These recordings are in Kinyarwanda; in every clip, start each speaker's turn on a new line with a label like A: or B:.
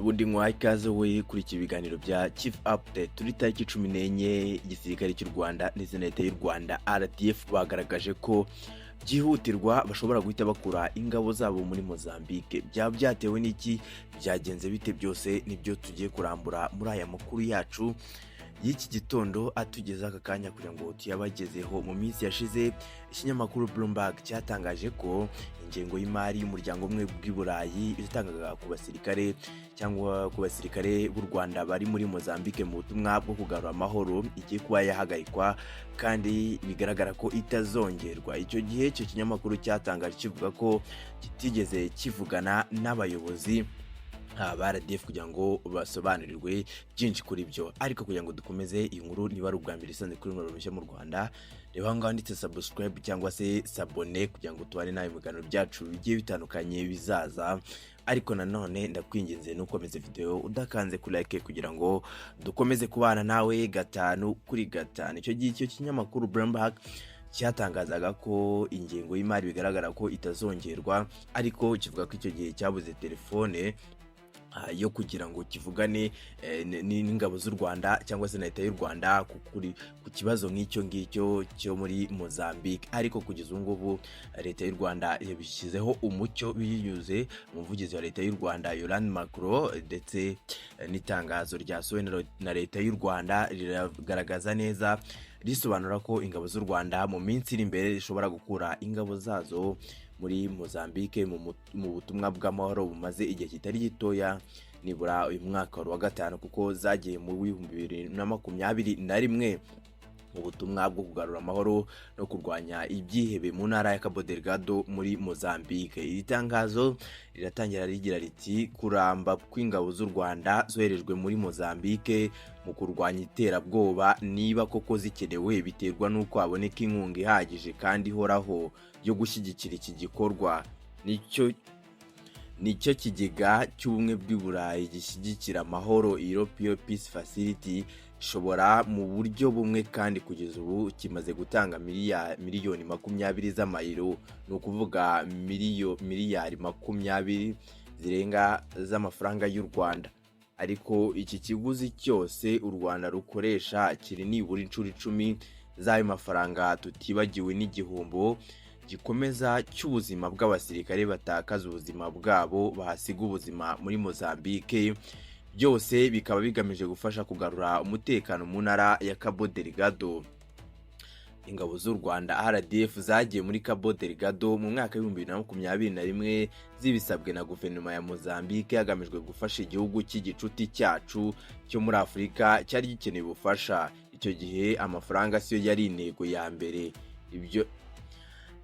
A: Nubundi nkwaye ikaze we kuri iki biganiro bya Chief Update turi tariki 14 igisirikare cy'u Rwanda ndetse na leta y'u Rwanda RDF bagaragaje ko byihutirwa bashobora guhita bakura ingabo zabo muri Mozambique. Byaba byatewe n'iki, byagenze bite, byose nibyo tugiye kurambura muri aya makuru yacu y'iki gitondo atugeza aka kanya kugira ngo tuyabagezeho. Mu minsi yashize ikinyamakuru Bloomberg cyatangaje ko ingengo y'imari y'umuryango umwe bw'i Burayi itangaga ku basirikare cyangwa ku basirikare b'u Rwanda bari muri Mozambique mu butumwa bwo kugarura amahoro igiye kuba yahagarikwa kandi bigaragara ko itazongerwa. Icyo gihe icyo kinyamakuru cyatangaje kivuga ko kitigeze kivugana n'abayobozi ba RDF kugira ngo basobanurirwe byinshi kuri byo. Ariko kugira ngo dukomeze iyi nkuru, niba ari ubwa mbere isanzwe kuri rushya mu Rwanda, reba ngaho nditse subscribe cyangwa se s'abonner kugira ngo tubane nawe mu biganiro byacu bigiye bitandukanye bizaza. Ariko nanone ndakwinginze nukomeze video udakanze ku like kugira ngo dukomeze kubana nawe gatanu kuri gatanu. Icyo gihe icyo kinyamakuru Bloomberg cyatangazaga ko ingengo y'imari bigaragara ko itazongerwa, ariko kivuga ko icyo gihe cyabuze telefone yo kugira ngo kivugane n'ingabo z'u Rwanda cyangwa se na leta y'u Rwanda ku kibazo nk'icyo ngicyo cyo muri Mozambique. Ariko kugeza ubu ngubu leta y'u Rwanda yabishyizeho umucyo binyuze umuvugizi wa leta y'u Rwanda Yolande Macron, ndetse n'itangazo ryasohowe na leta y'u Rwanda riragaragaza neza, risobanura ko ingabo z'u Rwanda mu minsi iri imbere zishobora gukura ingabo zazo muri Mozambique mu butumwa bw'amahoro bumaze igihe kitari gitoya, nibura uyu mwaka wa gatanu, kuko zagiye mu 2021 mu butumwa bwo kugarura amahoro no kurwanya ibyihebe mu ntara ya Cabo Delgado muri Mozambique. Iri tangazo riratangira rigira riti kuramba kw'ingabo z'u Rwanda zoherejwe muri Mozambique mu kurwanya iterabwoba niba koko zikenewe, biterwa n'uko haboneka inkunga ihagije kandi ihoraho yo gushyigikira iki gikorwa. Nicyo kigega cy'ubumwe bw'i Burayi gishyigikira amahoro, European Peace Facility, ishobora mu buryo bumwe kandi kugeza ubu kimaze gutanga miliyoni 20 z'amayero, ni ukuvuga miliyari 20 zirenga z'amafaranga y'u Rwanda. Ariko iki kiguzi cyose u Rwanda rukoresha kiri nibura inshuro 10 z'ayo mafaranga, tutibagiwe n'igihombo gikomeza cy'ubuzima bw'abasirikare batakaza ubuzima bwabo bahasiga ubuzima muri Mozambique. Byose bikaba bigamije gufasha kugarura umutekano mu ntara ya Cabo Delgado. Ingabo z'u Rwanda RDF zagiye muri Cabo Delgado mu mwaka wa 2021 zibisabwe na guverinoma ya Mozambique hagamijwe gufasha igihugu cy'igicuti cyacu cyo muri Afurika cyari gikeneye ubufasha. Icyo gihe amafaranga siyo yari intego ya mbere.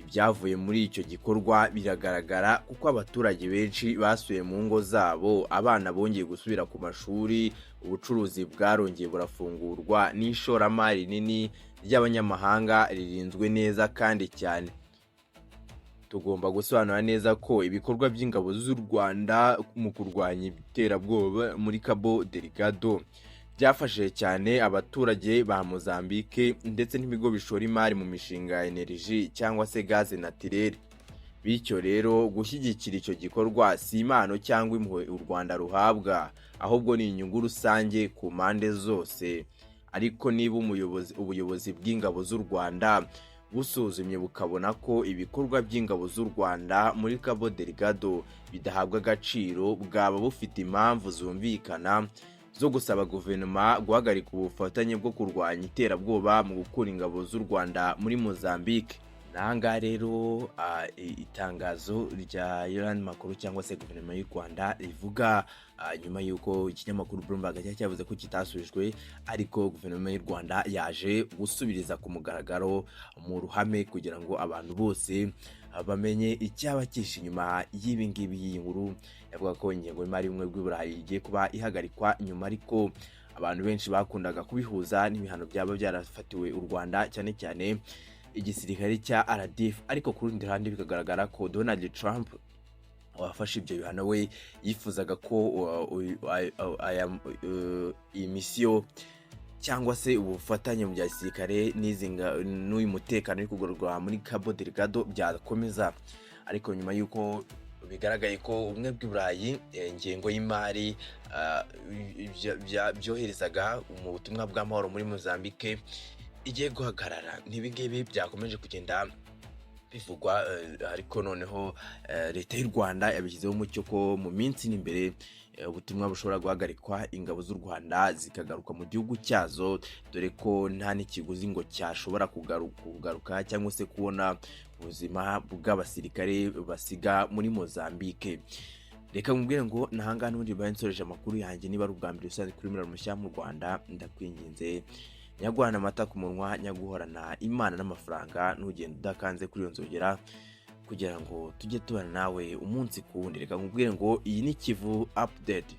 A: Ibyavuye muri icyo gikorwa biragaragara kuko abaturage benshi basuye mu ngo zabo, abana bongeye gusubira ku mashuri, ubucuruzi bwarongeye burafungurwa, n'ishoramari rinini ry'abanyamahanga ririnzwe neza kandi cyane. Tugomba gusobanura neza ko ibikorwa by'ingabo z'u Rwanda mu kurwanya iterabwoba muri Cabo Delgado byafashije cyane abaturage ba Mozambique ndetse n'ibigo bishora imari mu mishinga ya energy cyangwa se gaze naturelle. Bityo rero gushyigikira icyo gikorwa si impano cyangwa impuhwe u Rwanda ruhabwa, ahubwo ni inyungu rusange ku mpande zose. Ariko niba ubuyobozi bw'ingabo z'u Rwanda busuzumye bukabona ko ibikorwa by'ingabo z'u Rwanda muri Cabo Delgado bidahabwa agaciro, bwaba bufite impamvu zumvikana zo gusaba guverinoma guhagarika ubufatanye bwo kurwanya iterabwoba mu gukura ingabo z'u Rwanda muri Mozambique. Nanga rero itangazo rya Yolande Macron cyangwa se guverinoma y'u Rwanda rivuga nyuma y'uko ikinyamakuru Bloomberg cyavuze ko kitasubijwe, ariko guverinoma y'u Rwanda yaje gusubiriza ku mugaragaro mu ruhame kugira ngo abantu bose bamenye icyaba kishe inyuma y'ibi ngibi. Iyi nkuru yavuga ko ingengo y'imari y'ubumwe bw'i Burayi igiye kuba ihagarikwa nyuma, ariko abantu benshi bakundaga kubihuza n'ibihano byaba byarafatiwe u Rwanda, cyane cyane igisirikare cya RDF. Ariko ku rundi ruhande bikagaragara ko Donald Trump wafashe ibyo bihano we yifuzaga ko iyi misiyo cyangwa se ubufatanye mu bya gisirikare n'uyu mutekano uri kugarurwa muri Cabo Delgado byakomeza. Ariko nyuma y'uko bigaragaye ko ubumwe bw'Iburayi ingengo y'imari byoherezaga mu butumwa bw'amahoro muri Mozambique igiye guhagarara. N'ibi ngibi byakomeje kugenda bivugwa, ariko noneho leta y'u Rwanda yabishyizeho umucyo ko mu minsi n'imbere ubutumwa bushobora guhagarikwa, ingabo z'u Rwanda zikagaruka mu gihugu cyazo, dore ko nta n'ikiguzi ngo cyashobora kugaruka cyangwa se kubona ubuzima bw'abasirikare basiga muri Mozambique. Reka nkubwire ngo nahanga n'ubundi bansoreje amakuru yanjye. Niba ari ubwa mbere usanze kuri Murara Mushya mu Rwanda, ndakwinginze nyaguhana amata ku munwa, nyaguhorana Imana n'amafaranga, ntugende udakanze kuri iyo nzogera kugira ngo tujye tubana nawe umunsi ku wundi. Reka nkubwire ngo iyi ni Kivu Update.